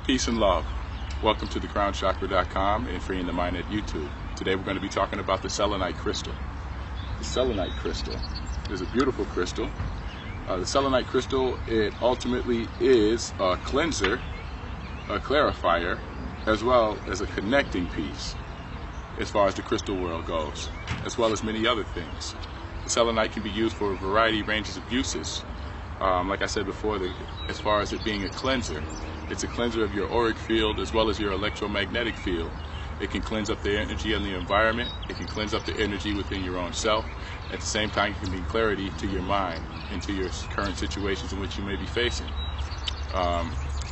Peace and love. Welcome to thecrownchakra.com and Freeing the Mind at YouTube. Today we're going to be talking about the selenite crystal. The selenite crystal is a beautiful crystal. The selenite crystal, it ultimately is a cleanser, a clarifier, as well as a connecting piece as far as the crystal world goes, as well as many other things. The selenite can be used for a variety of ranges of uses. Like I said before, as far as it being a cleanser, it's a cleanser of your auric field as well as your electromagnetic field. It can cleanse up the energy in the environment. It can cleanse up the energy within your own self. At the same time, it can bring clarity to your mind and to your current situations in which you may be facing.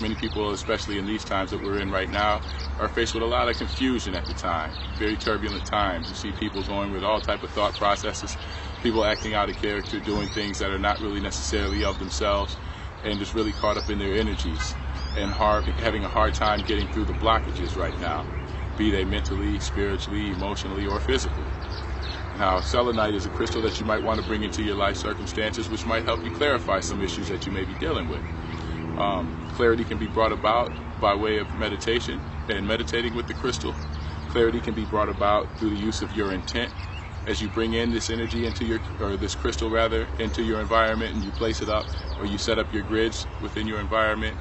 Many people, especially in these times that we're in right now, are faced with a lot of confusion at the time. Very turbulent times. You see people going with all type of thought processes, people acting out of character, doing things that are not really necessarily of themselves, and just really caught up in their energies and having a hard time getting through the blockages right now, be they mentally, spiritually, emotionally, or physically. Now, selenite is a crystal that you might want to bring into your life circumstances, which might help you clarify some issues that you may be dealing with. Clarity can be brought about by way of meditation and meditating with the crystal. Clarity can be brought about through the use of your intent. As you bring in this energy into this crystal rather, into your environment, and you place it up, or you set up your grids within your environment.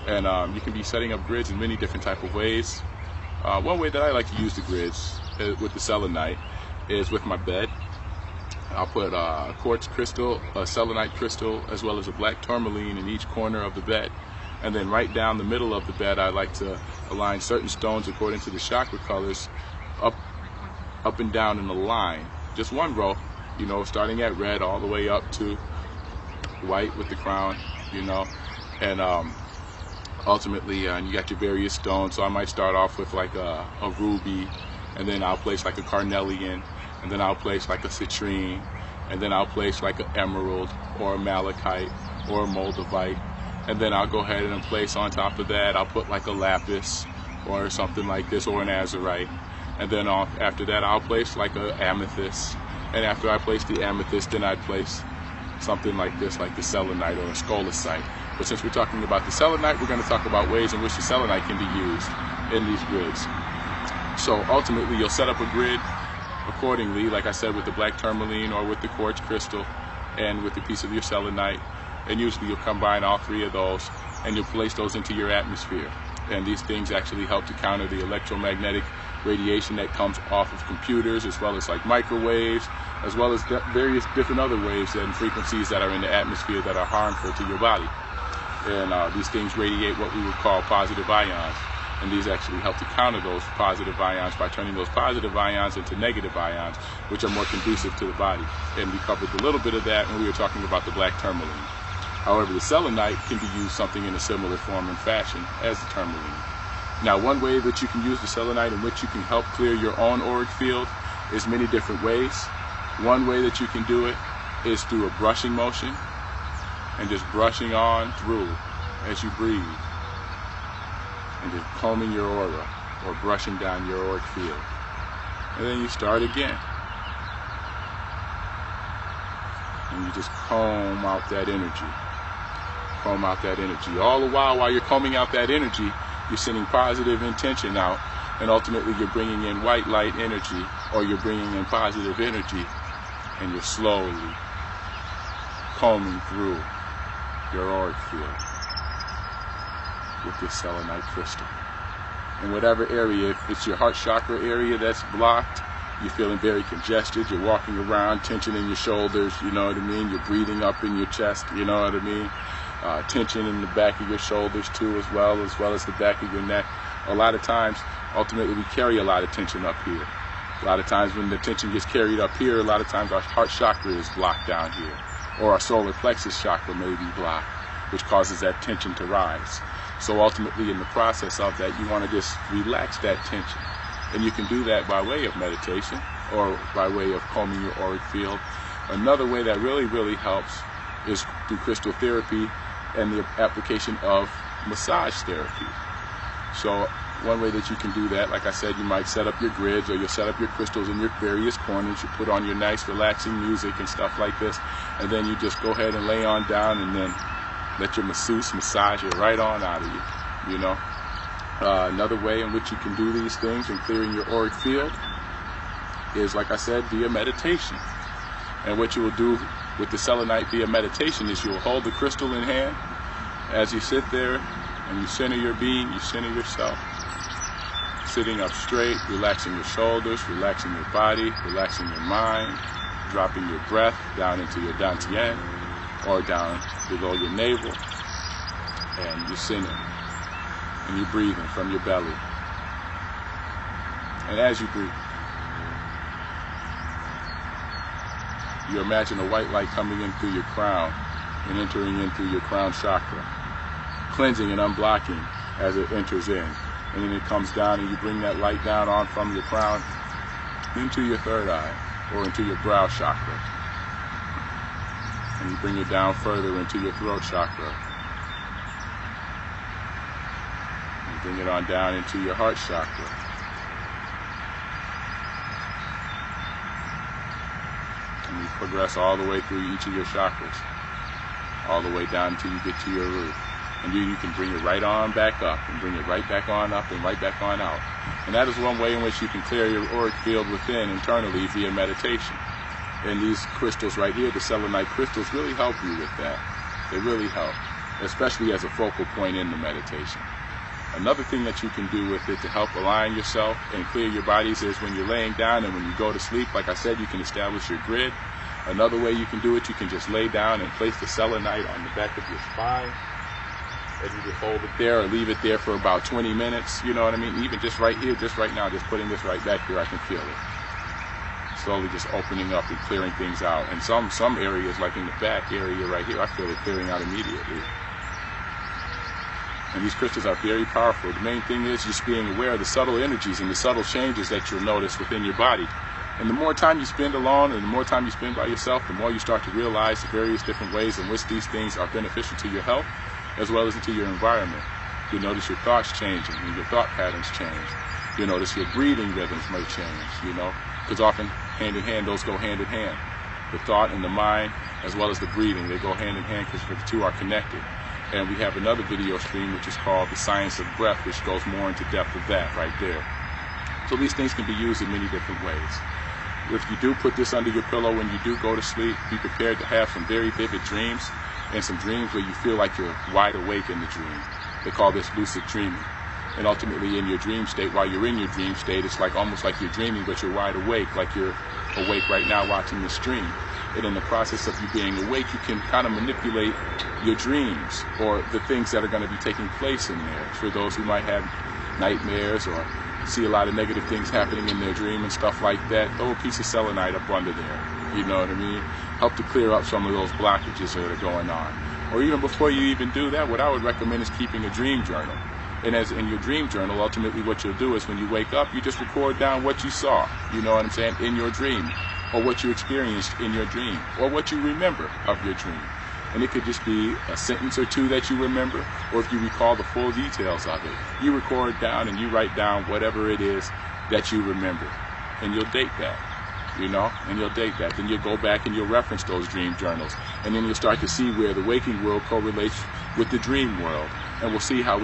And you can be setting up grids in many different type of ways. One way that I like to use the grids with the selenite is with my bed. I'll put a quartz crystal, a selenite crystal, as well as a black tourmaline in each corner of the bed. And then right down the middle of the bed, I like to align certain stones according to the chakra colors up and down in a line. Just one row, starting at red all the way up to white with the crown, and ultimately you got your various stones. So I might start off with like a ruby, and then I'll place like a carnelian, and then I'll place like a citrine, and then I'll place like an emerald or a malachite or a moldavite, and then I'll go ahead and place on top of that, I'll put like a lapis or something like this, or an azurite. And then after that, I'll place like an amethyst. And after I place the amethyst, then I'd place something like this, like the selenite or a scolecite. But since we're talking about the selenite, we're going to talk about ways in which the selenite can be used in these grids. So ultimately, you'll set up a grid accordingly, like I said, with the black tourmaline or with the quartz crystal and with the piece of your selenite. And usually you'll combine all three of those and you'll place those into your atmosphere. And these things actually help to counter the electromagnetic radiation that comes off of computers, as well as like microwaves, as well as various different other waves and frequencies that are in the atmosphere that are harmful to your body. And these things radiate what we would call positive ions. And these actually help to counter those positive ions by turning those positive ions into negative ions, which are more conducive to the body. And we covered a little bit of that when we were talking about the black tourmaline. However, the selenite can be used something in a similar form and fashion as the tourmaline. Now, one way that you can use the selenite in which you can help clear your own auric field is many different ways. One way that you can do it is through a brushing motion and just brushing on through as you breathe and just combing your aura or brushing down your auric field. And then you start again. And you just comb out that energy. Comb out that energy. All the while you're combing out that energy, you're sending positive intention out, and ultimately you're bringing in white light energy, or you're bringing in positive energy, and you're slowly combing through your auric field with this selenite crystal. In whatever area, if it's your heart chakra area that's blocked, you're feeling very congested, you're walking around, tension in your shoulders, you know what I mean? You're breathing up in your chest, you know what I mean? Tension in the back of your shoulders too, as well as the back of your neck. A lot of times, ultimately, we carry a lot of tension up here. A lot of times when the tension gets carried up here, a lot of times our heart chakra is blocked down here, or our solar plexus chakra may be blocked, which causes that tension to rise. So ultimately, in the process of that, you want to just relax that tension. And you can do that by way of meditation or by way of combing your auric field. Another way that really, really helps is through crystal therapy and the application of massage therapy. So one way that you can do that, like I said, you might set up your grids, or you'll set up your crystals in your various corners. You put on your nice relaxing music and stuff like this, and then you just go ahead and lay on down and then let your masseuse massage it right on out of you, Another way in which you can do these things in clearing your auric field is, like I said, via meditation. And what you will do with the selenite via meditation is you will hold the crystal in hand as you sit there and you center your being, you center yourself. Sitting up straight, relaxing your shoulders, relaxing your body, relaxing your mind, dropping your breath down into your dantian or down below your navel, and you center and you're breathing from your belly. And as you breathe, you imagine a white light coming in through your crown and entering in through your crown chakra, cleansing and unblocking as it enters in. And then it comes down and you bring that light down on from your crown into your third eye or into your brow chakra. And you bring it down further into your throat chakra. And bring it on down into your heart chakra. And you progress all the way through each of your chakras, all the way down until you get to your root. And you can bring it right on back up and bring it right back on up and right back on out. And that is one way in which you can clear your auric field within internally via meditation. And these crystals right here, the selenite crystals, really help you with that. They really help, especially as a focal point in the meditation. Another thing that you can do with it to help align yourself and clear your bodies is when you're laying down and when you go to sleep, like I said, you can establish your grid. Another way you can do it, you can just lay down and place the selenite on the back of your spine. And you just hold it there or leave it there for about 20 minutes, you know what I mean? Even just right here, just right now, just putting this right back here, I can feel it. Slowly just opening up and clearing things out. And some areas, like in the back area right here, I feel it clearing out immediately. And these crystals are very powerful. The main thing is just being aware of the subtle energies and the subtle changes that you'll notice within your body. And the more time you spend alone and the more time you spend by yourself, the more you start to realize the various different ways in which these things are beneficial to your health, as well as into your environment. You'll notice your thoughts changing and your thought patterns change. You'll notice your breathing rhythms may change, you know, because often hand in hand, those go hand in hand. The thought and the mind, as well as the breathing, they go hand in hand because the two are connected. And we have another video stream which is called The Science of Breath, which goes more into depth of that right there. So these things can be used in many different ways. If you do put this under your pillow when you do go to sleep, be prepared to have some very vivid dreams and some dreams where you feel like you're wide awake in the dream. They call this lucid dreaming. And ultimately in your dream state, while you're in your dream state, it's like almost like you're dreaming, but you're wide awake, like you're awake right now watching the stream. And in the process of you being awake, you can kind of manipulate your dreams or the things that are going to be taking place in there. For those who might have nightmares or see a lot of negative things happening in their dream and stuff like that, throw a piece of selenite up under there. You know what I mean? Help to clear up some of those blockages that are going on. Or even before you even do that, what I would recommend is keeping a dream journal. And as in your dream journal, ultimately what you'll do is when you wake up, you just record down what you saw, you know what I'm saying, in your dream, or what you experienced in your dream, or what you remember of your dream. And it could just be a sentence or two that you remember, or if you recall the full details of it, you record down and you write down whatever it is that you remember. And you'll date that. You know, and you'll date that. Then you'll go back and you'll reference those dream journals. And then you'll start to see where the waking world correlates with the dream world. And we'll see how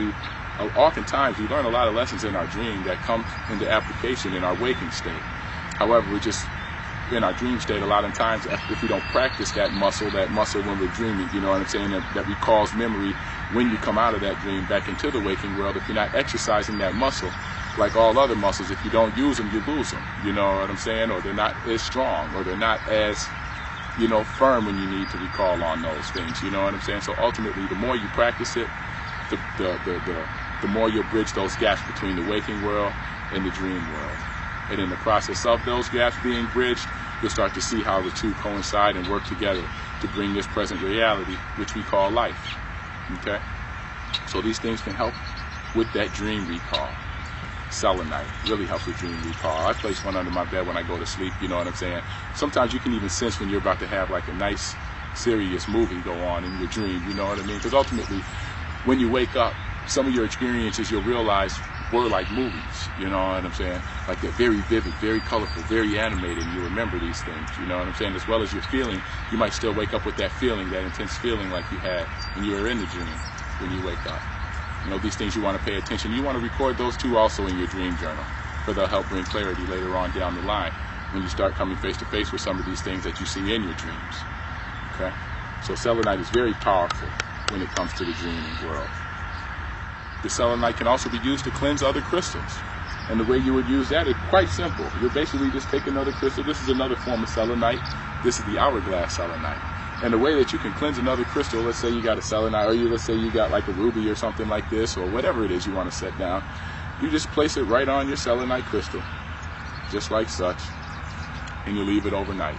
oftentimes we learn a lot of lessons in our dream that come into application in our waking state. However, we just, in our dream state, a lot of times, if we don't practice that muscle when we're dreaming, you know what I'm saying, that recalls memory when you come out of that dream back into the waking world, if you're not exercising that muscle, like all other muscles, if you don't use them, you lose them, you know what I'm saying, or they're not as strong, or they're not as, you know, firm when you need to recall on those things, you know what I'm saying. So ultimately, the more you practice it, the more you'll bridge those gaps between the waking world and the dream world. And in the process of those gaps being bridged, you'll start to see how the two coincide and work together to bring this present reality, which we call life. Okay? So these things can help with that dream recall. Selenite really helps with dream recall. I place one under my bed when I go to sleep, you know what I'm saying? Sometimes you can even sense when you're about to have like a nice, serious movie go on in your dream, you know what I mean? Because ultimately, when you wake up, some of your experiences you'll realize were like movies, you know what I'm saying? Like they're very vivid, very colorful, very animated, and you remember these things, you know what I'm saying? As well as your feeling, you might still wake up with that feeling, that intense feeling like you had when you were in the dream when you wake up. You know, these things you want to pay attention. You want to record those too also in your dream journal, for they'll help bring clarity later on down the line when you start coming face to face with some of these things that you see in your dreams. Okay? So selenite is very powerful when it comes to the dreaming world. The selenite can also be used to cleanse other crystals. And the way you would use that is quite simple. You'll basically just take another crystal. This is another form of selenite. This is the hourglass selenite. And the way that you can cleanse another crystal, let's say you got a selenite, or let's say you got like a ruby or something like this, or whatever it is you want to set down, you just place it right on your selenite crystal, just like such, and you leave it overnight.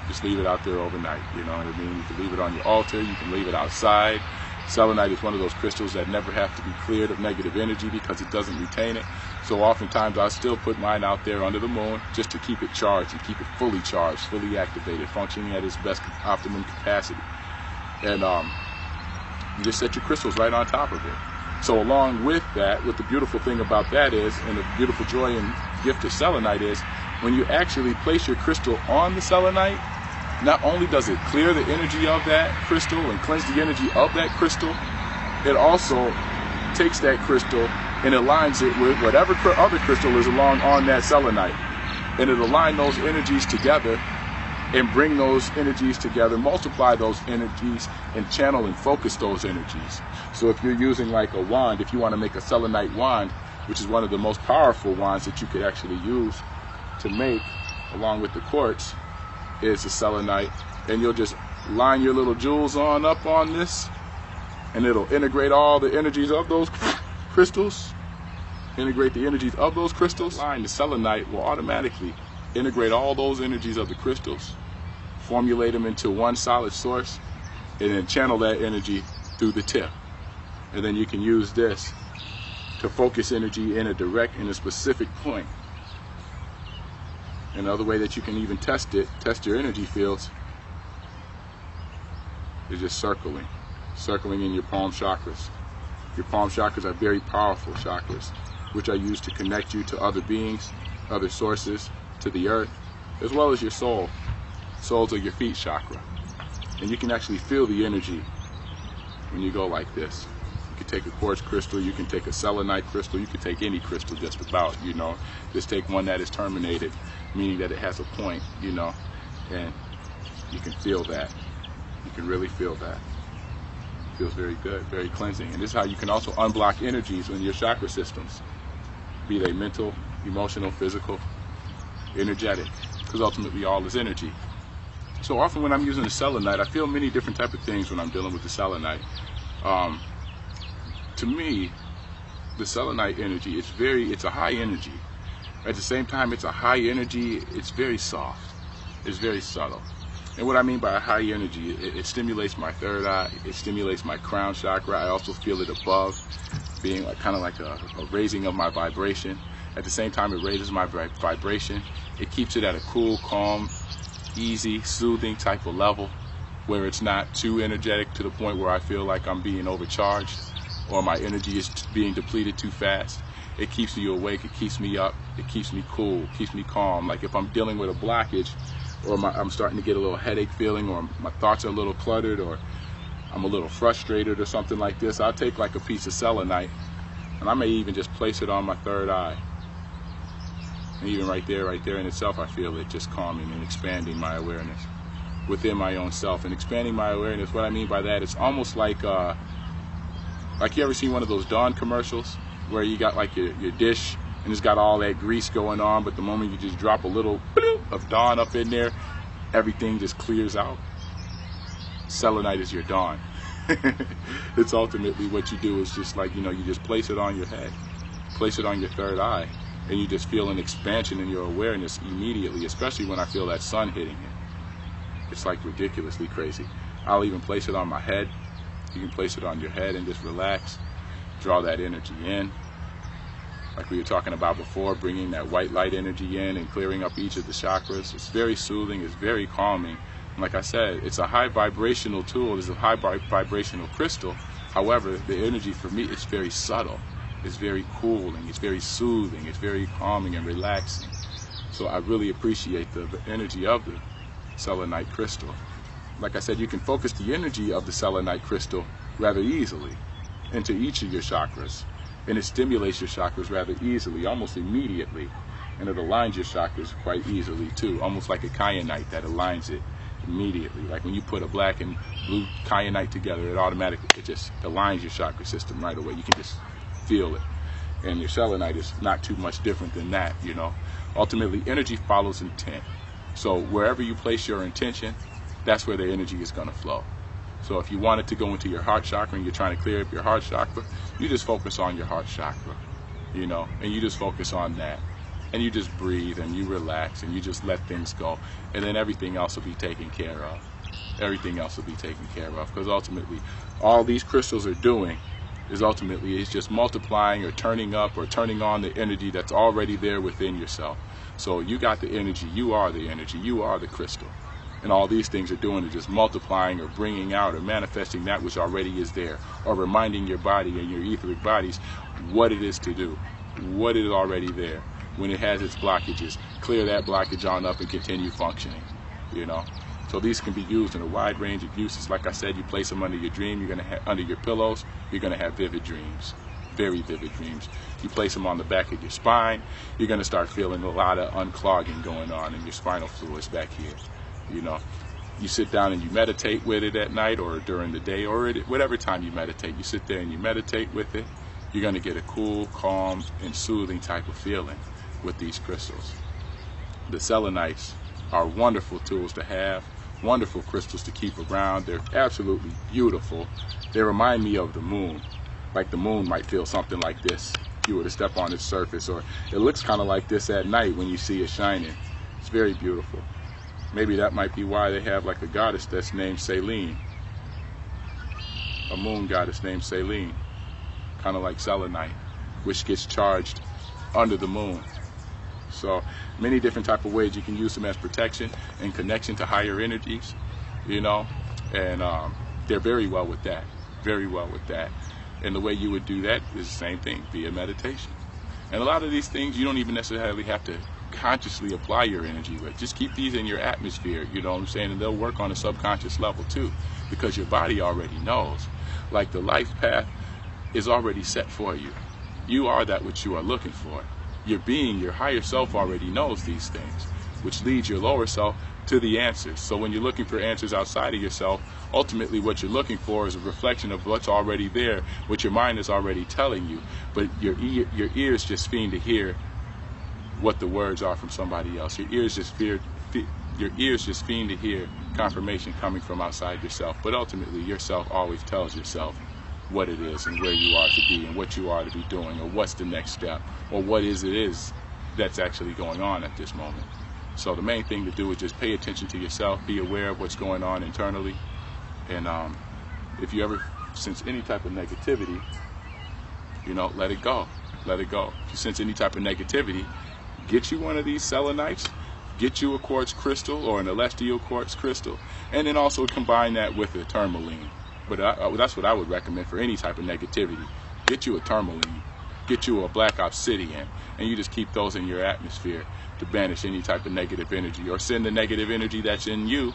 Just leave it out there overnight, you know what I mean? You can leave it on your altar, you can leave it outside. Selenite is one of those crystals that never have to be cleared of negative energy because it doesn't retain it. So oftentimes I still put mine out there under the moon just to keep it charged and keep it fully charged, fully activated, functioning at its best optimum capacity. And you just set your crystals right on top of it. So along with that, what the beautiful thing about that is, and the beautiful joy and gift of selenite is, when you actually place your crystal on the selenite, not only does it clear the energy of that crystal and cleanse the energy of that crystal, it also takes that crystal and aligns it with whatever other crystal is along on that selenite. And it aligns those energies together and bring those energies together, multiply those energies, and channel and focus those energies. So if you're using like a wand, if you want to make a selenite wand, which is one of the most powerful wands that you could actually use to make, along with the quartz, is the selenite. And you'll just line your little jewels on up on this, and it'll integrate all the energies of those crystals. Integrate the energies of those crystals. The selenite will automatically integrate all those energies of the crystals, formulate them into one solid source, and then channel that energy through the tip. And then you can use this to focus energy in a specific point. Another way that you can even test your energy fields, is just circling in your palm chakras. Your palm chakras are very powerful chakras, which are used to connect you to other beings, other sources, to the earth, as well as your soul. Soles are your feet chakra. And you can actually feel the energy when you go like this. You can take a quartz crystal, you can take a selenite crystal, you can take any crystal just about, you know. Just take one that is terminated, meaning that it has a point, you know, and you can feel that. You can really feel that. It feels very good, very cleansing. And this is how you can also unblock energies in your chakra systems, be they mental, emotional, physical, energetic, because ultimately all is energy. So often when I'm using the selenite, I feel many different type of things when I'm dealing with the selenite. To me, the selenite energy, it's a high energy. At the same time, it's a high energy, it's very soft, it's very subtle. And what I mean by a high energy, it stimulates my third eye, it stimulates my crown chakra. I also feel it above, being like, kind of like a raising of my vibration. At the same time, it raises my vibration. It keeps it at a cool, calm, easy, soothing type of level, where it's not too energetic to the point where I feel like I'm being overcharged or my energy is being depleted too fast. It keeps me awake, it keeps me up, it keeps me cool, it keeps me calm. Like if I'm dealing with a blockage, or I'm starting to get a little headache feeling, or my thoughts are a little cluttered, or I'm a little frustrated or something like this, I'll take like a piece of selenite, and I may even just place it on my third eye. And even right there in itself, I feel it just calming and expanding my awareness within my own self. And expanding my awareness, what I mean by that, it's almost like you ever seen one of those Dawn commercials where you got like your dish and it's got all that grease going on, but the moment you just drop a little of Dawn up in there, everything just clears out? Selenite is your Dawn. It's ultimately what you do is just like, you know, you just place it on your head, place it on your third eye, and you just feel an expansion in your awareness immediately, especially when I feel that sun hitting it. It's like ridiculously crazy. I'll even place it on my head. You can place it on your head and just relax, draw that energy in. Like we were talking about before, bringing that white light energy in and clearing up each of the chakras. It's very soothing, it's very calming. And like I said, it's a high vibrational tool, it's a high vibrational crystal. However, the energy for me is very subtle. It's very cooling, it's very soothing, it's very calming and relaxing. So I really appreciate the energy of the selenite crystal. Like I said, you can focus the energy of the selenite crystal rather easily. into each of your chakras, and it stimulates your chakras rather easily, almost immediately, and it aligns your chakras quite easily too, almost like a kyanite that aligns it immediately. Like when you put a black and blue kyanite together, it just aligns your chakra system right away. You can just feel it. And your selenite is not too much different than that, you know. Ultimately, energy follows intent. So wherever you place your intention, that's where the energy is going to flow. So if you want it to go into your heart chakra and you're trying to clear up your heart chakra, you just focus on your heart chakra, you know, and you just focus on that. And you just breathe and you relax and you just let things go. And then everything else will be taken care of. Everything else will be taken care of. Because ultimately, all these crystals are doing is just multiplying or turning up or turning on the energy that's already there within yourself. So you got the energy, you are the energy, you are the crystal. And all these things are doing is just multiplying or bringing out or manifesting that which already is there, or reminding your body and your etheric bodies what it is to do, what is already there. When it has its blockages, clear that blockage on up and continue functioning, you know. So these can be used in a wide range of uses. Like I said, you place them under your dream, you're going to have under your pillows, you're going to have vivid dreams, very vivid dreams. You place them on the back of your spine, you're going to start feeling a lot of unclogging going on in your spinal fluids back here, you know. You sit down and you meditate with it at night or during the day or whatever time you meditate. You sit there and you meditate with it. You're going to get a cool, calm, and soothing type of feeling with these crystals. The selenites are wonderful tools to have, wonderful crystals to keep around. They're absolutely beautiful. They remind me of the moon. Like the moon might feel something like this if you were to step on its surface, or it looks kind of like this at night when you see it shining. It's very beautiful. Maybe that might be why they have like a goddess that's named Selene, a moon goddess named Selene, kind of like selenite, which gets charged under the moon. So many different type of ways you can use them as protection and connection to higher energies, you know, and they're very well with that, very well with that. And the way you would do that is the same thing, via meditation. And a lot of these things you don't even necessarily have to consciously apply your energy with. Just keep these in your atmosphere, you know what I'm saying, and they'll work on a subconscious level too, because your body already knows. Like the life path is already set for you. You are that which you are looking for. Your being, your higher self already knows these things, which leads your lower self to the answers. So when you're looking for answers outside of yourself, ultimately what you're looking for is a reflection of what's already there, what your mind is already telling you. But your ears just fiend to hear what the words are from somebody else. Your ears just fiend to hear confirmation coming from outside yourself. But ultimately, yourself always tells yourself what it is and where you are to be and what you are to be doing, or what's the next step, or what it is that's actually going on at this moment. So the main thing to do is just pay attention to yourself, be aware of what's going on internally, and if you ever sense any type of negativity, you know, let it go. Let it go. If you sense any type of negativity, get you one of these selenites, get you a quartz crystal or an celestial quartz crystal, and then also combine that with a tourmaline. But that's what I would recommend for any type of negativity. Get you a tourmaline, get you a black obsidian, and you just keep those in your atmosphere to banish any type of negative energy, or send the negative energy that's in you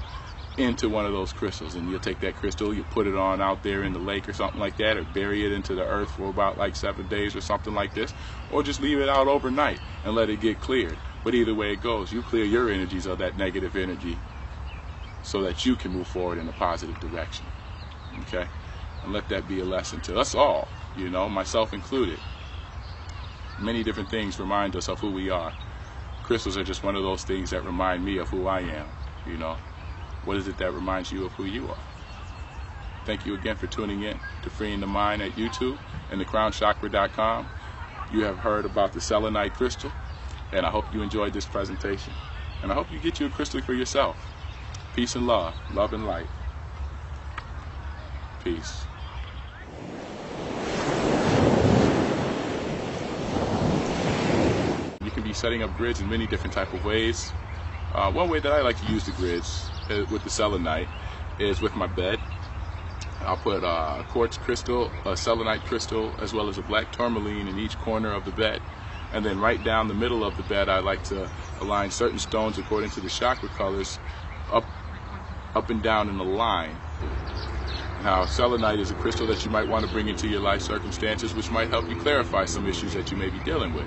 into one of those crystals. And you'll take that crystal, you put it on out there in the lake or something like that, or bury it into the earth for about like 7 days or something like this, or just leave it out overnight and let it get cleared. But either way it goes, you clear your energies of that negative energy so that you can move forward in a positive direction. Okay? And let that be a lesson to us all, you know, myself included. Many different things remind us of who we are. Crystals are just one of those things that remind me of who I am, you know. What is it that reminds you of who you are? Thank you again for tuning in to Freeing the Mind at YouTube and thecrownchakra.com. You have heard about the selenite crystal, and I hope you enjoyed this presentation. And I hope you get you a crystal for yourself. Peace and love and light. Peace. You can be setting up grids in many different type of ways. One way that I like to use the grids with the selenite is with my bed. I'll put a quartz crystal, a selenite crystal, as well as a black tourmaline in each corner of the bed. And then right down the middle of the bed, I like to align certain stones according to the chakra colors up and down in a line. Now, selenite is a crystal that you might want to bring into your life circumstances, which might help you clarify some issues that you may be dealing with.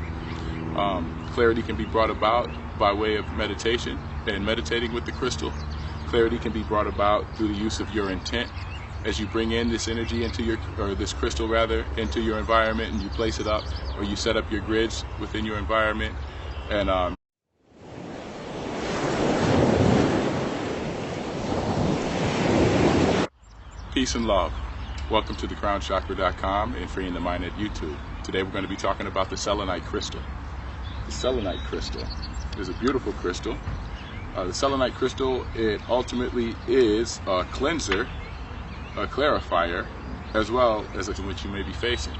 Clarity can be brought about by way of meditation and meditating with the crystal. Clarity can be brought about through the use of your intent. As you bring in this energy into this crystal rather, into your environment, and you place it up, or you set up your grids within your environment, and peace and love. Welcome to thecrownchakra.com and Freeing the Mind at YouTube. Today we're going to be talking about the selenite crystal. The selenite crystal is a beautiful crystal. The selenite crystal, it ultimately is a cleanser, a clarifier, as well as what you may be facing.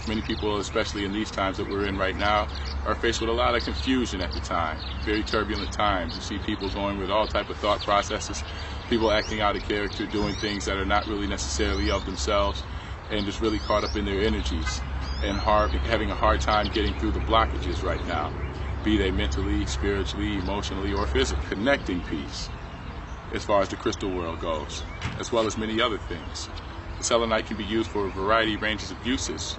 Many people, especially in these times that we're in right now, are faced with a lot of confusion at the time. Very turbulent times. You see people going with all type of thought processes, people acting out of character, doing things that are not really necessarily of themselves, and just really caught up in their energies and having a hard time getting through the blockages right now, be they mentally, spiritually, emotionally, or physically. Connecting peace as far as the crystal world goes, as well as many other things. The selenite can be used for a variety ranges of uses.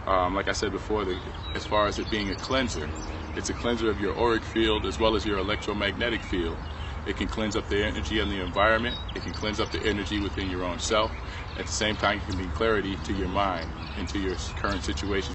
Like I said before, as far as it being a cleanser, it's a cleanser of your auric field as well as your electromagnetic field. It can cleanse up the energy in the environment. It can cleanse up the energy within your own self. At the same time, it can bring clarity to your mind and to your current situation.